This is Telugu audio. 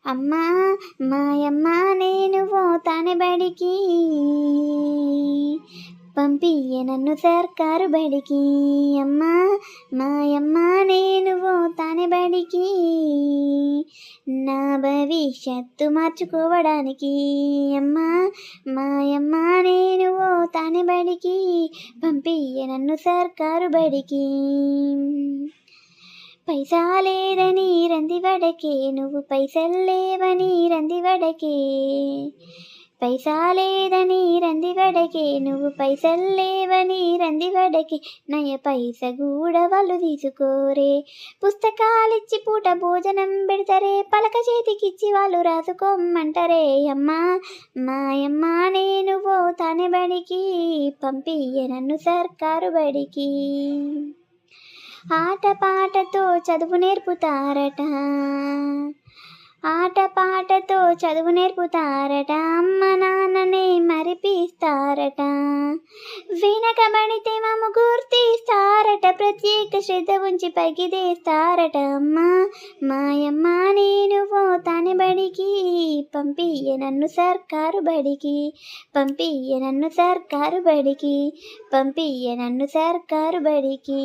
అమ్మా మాయమ్మ నేను పోతానే బడికి, పంపియ్య నన్ను సర్కారు బడికి. అమ్మా మాయమ్మ నేను పోతానే బడికి, నా భవిష్యత్తు మార్చుకోవడానికి. అమ్మా మాయమ్మ నేను పోతానే బడికి, పంపియ్య నన్ను సర్కారు బడికి. పైసా లేదని రందివడకే, నువ్వు పైసల్లేవని రందివడకే. పైసా లేదని రందివడకే, నువ్వు పైసల్లేవని రందివడకే. నయ పైస కూడా వాళ్ళు తీసుకోరే, పుస్తకాలిచ్చి పూట భోజనం పెడతారే, పలక చేతికిచ్చి వాళ్ళు రాసుకోమంటారే. అమ్మా మాయమ్మ నేను పోతానే బడికి, పంపియ్య నన్ను సర్కారు బడికి. ఆటపాటతో చదువు నేర్పుతారట, ఆటపాటతో చదువు నేర్పుతారట, అమ్మ నాన్ననే మరిపిస్తారట. వెనకబడితే మమ్మ గుర్తిస్తారట, ప్రత్యేక శ్రద్ధ ఉంచి పైకి తీస్తారట. అమ్మా మాయమ్మ నేను పోతానే బడికి, పంపియ్య నన్ను సర్కారు బడికి. పంపియ్య నన్ను సర్కారు బడికి, పంపియ్య నన్ను సర్కారు బడికి.